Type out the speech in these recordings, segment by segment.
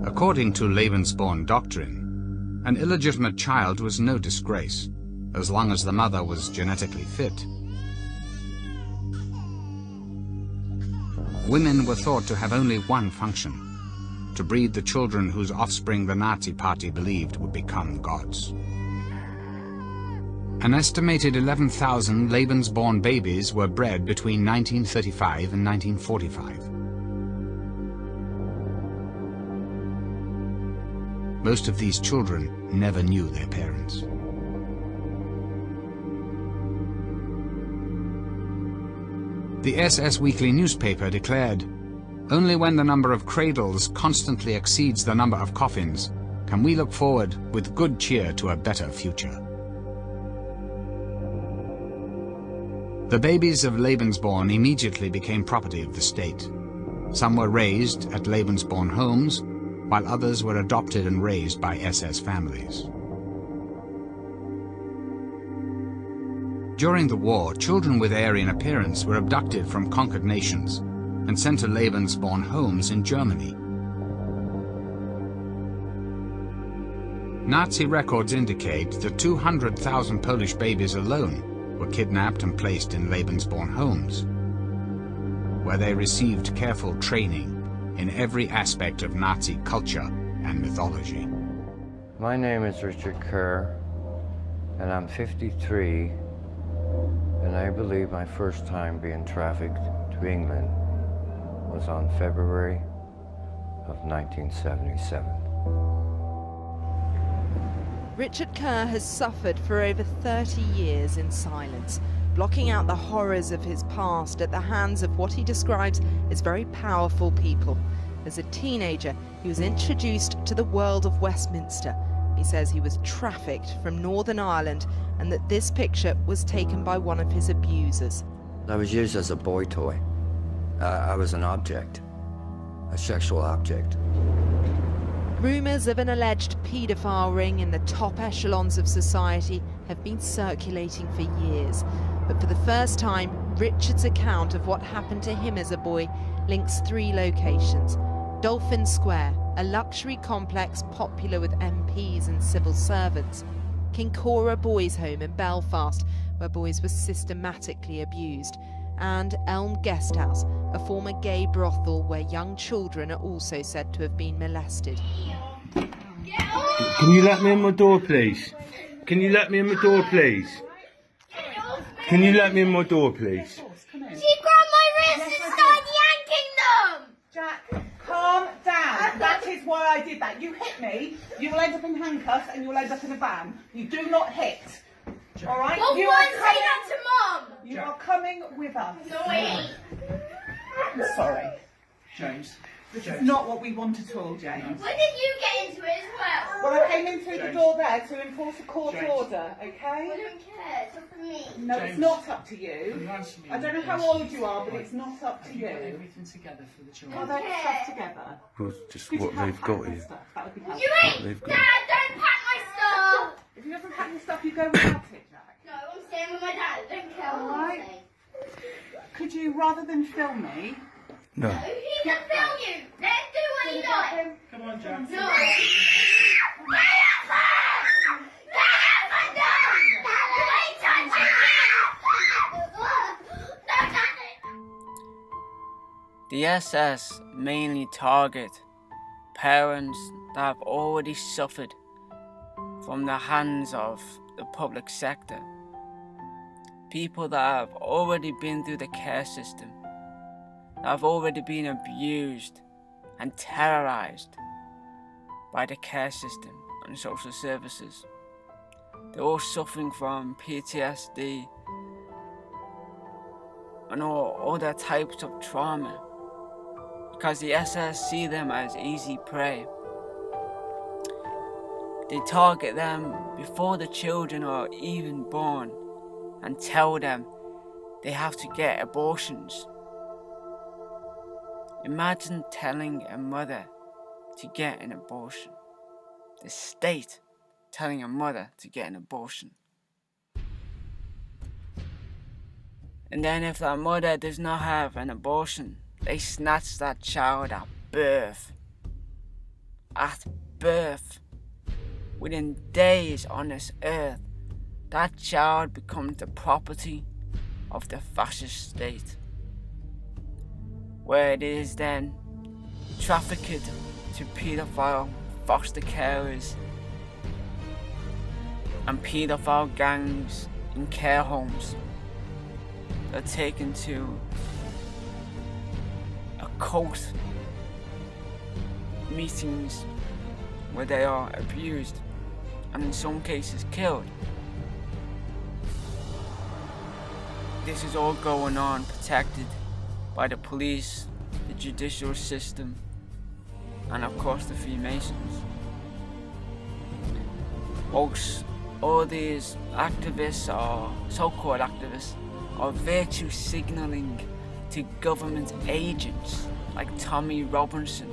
According to Lebensborn doctrine, an illegitimate child was no disgrace, as long as the mother was genetically fit. Women were thought to have only one function: to breed the children whose offspring the Nazi Party believed would become gods. An estimated 11,000 Lebensborn babies were bred between 1935 and 1945. Most of these children never knew their parents. The SS Weekly newspaper declared, "Only when the number of cradles constantly exceeds the number of coffins can we look forward with good cheer to a better future." The babies of Lebensborn immediately became property of the state. Some were raised at Lebensborn homes, while others were adopted and raised by SS families. During the war, children with Aryan appearance were abducted from conquered nations and sent to Lebensborn homes in Germany. Nazi records indicate that 200,000 Polish babies alone were kidnapped and placed in Lebensborn homes, where they received careful training in every aspect of Nazi culture and mythology. My name is Richard Kerr, and I'm 53, and I believe my first time being trafficked to England was on February of 1977. Richard Kerr has suffered for over 30 years in silence, blocking out the horrors of his past at the hands of what he describes as very powerful people. As a teenager, he was introduced to the world of Westminster. He says he was trafficked from Northern Ireland and that this picture was taken by one of his abusers. I was used as a boy toy. I was an object, a sexual object. Rumours of an alleged paedophile ring in the top echelons of society have been circulating for years. But for the first time, Richard's account of what happened to him as a boy links three locations. Dolphin Square, a luxury complex popular with MPs and civil servants. Kincora Boys' Home in Belfast, where boys were systematically abused. And Elm Guesthouse, a former gay brothel where young children are also said to have been molested. Can you let me in my door, please? Can you let me in my door, please? Can you let me in my door, please? She grabbed my wrist and started yanking them! Jack, calm down. That is why I did that. You hit me, you will end up in handcuffs and you will end up in a van. You do not hit. All right? Well, you why say that to Mum? You are coming with us. No, I ain't. I'm sorry. James. This is not what we want at all, James. When did you get into it as well? Well, I came in through the door there to enforce a court order, I okay? don't care. It's up to me. No, James, it's not up to you. you answer me I don't know one how question? old you are, but it's not up to Have you got you. everything together for the Are children? they stuff together? Well, just Could you what have they've packed got my here. stuff? That would be helpful. You ain't! They've got- Dad, don't pack my stuff! If he doesn't pack your stuff, you go without it, Jack. No, I'm staying with my dad. I don't care what Alright. you say. Could you, rather than film me... No. No, he can film you. Let him do what he likes. Come on, Jack. No. Get up there! Get up there! You ain't touching me! Don't touch it! The SS mainly target parents that have already suffered from the hands of the public sector. People that have already been through the care system, that have already been abused and terrorized by the care system and social services. They're all suffering from PTSD and all other types of trauma because the SS see them as easy prey. They target them before the children are even born and tell them they have to get abortions. Imagine telling a mother to get an abortion. The state telling a mother to get an abortion. And then if that mother does not have an abortion, they snatch that child at birth. at birth, within days on this earth, that child becomes the property of the fascist state, where it is then trafficked to paedophile foster carers and paedophile gangs in care homes. They're taken to occult meetings where they are abused and in some cases killed. This is all going on protected by the police, the judicial system, and of course the Freemasons. Folks, all these activists, or so-called activists, are virtue signaling to government agents like Tommy Robinson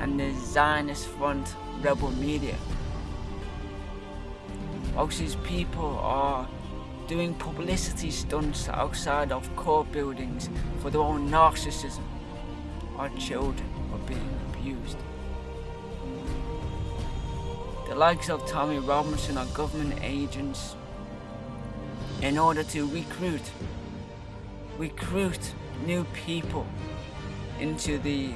and the Zionist Front rebel media. Folks, these people are doing publicity stunts outside of court buildings for their own narcissism. Our children are being abused. The likes of Tommy Robinson are government agents in order to recruit new people into the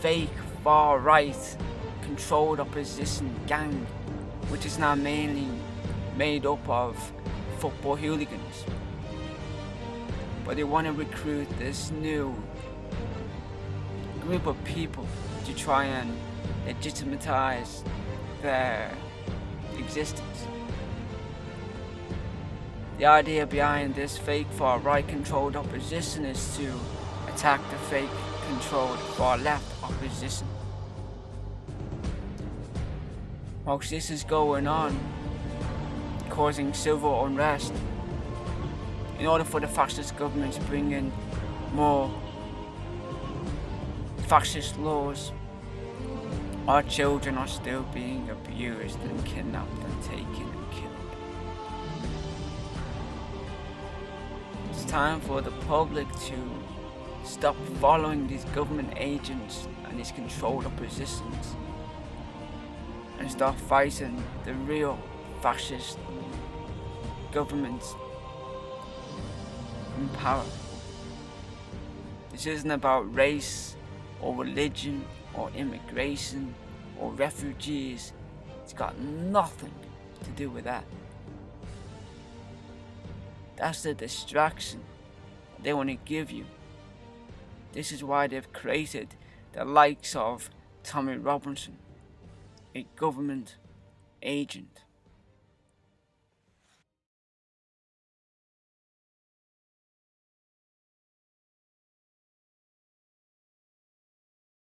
fake far-right controlled opposition gang, which is now mainly made up of football hooligans. But they want to recruit this new group of people to try and legitimize their existence. The idea behind this fake far-right controlled opposition is to attack the fake controlled far-left opposition. Whilst this is going on, causing civil unrest, in order for the fascist government to bring in more fascist laws, our children are still being abused and kidnapped and taken and killed. It's time for the public to stop following these government agents and these controlled oppositions and start fighting the real fascist governments in power. This isn't about race or religion or immigration or refugees. It's got nothing to do with that. That's the distraction they want to give you. This is why they've created the likes of Tommy Robinson, a government agent.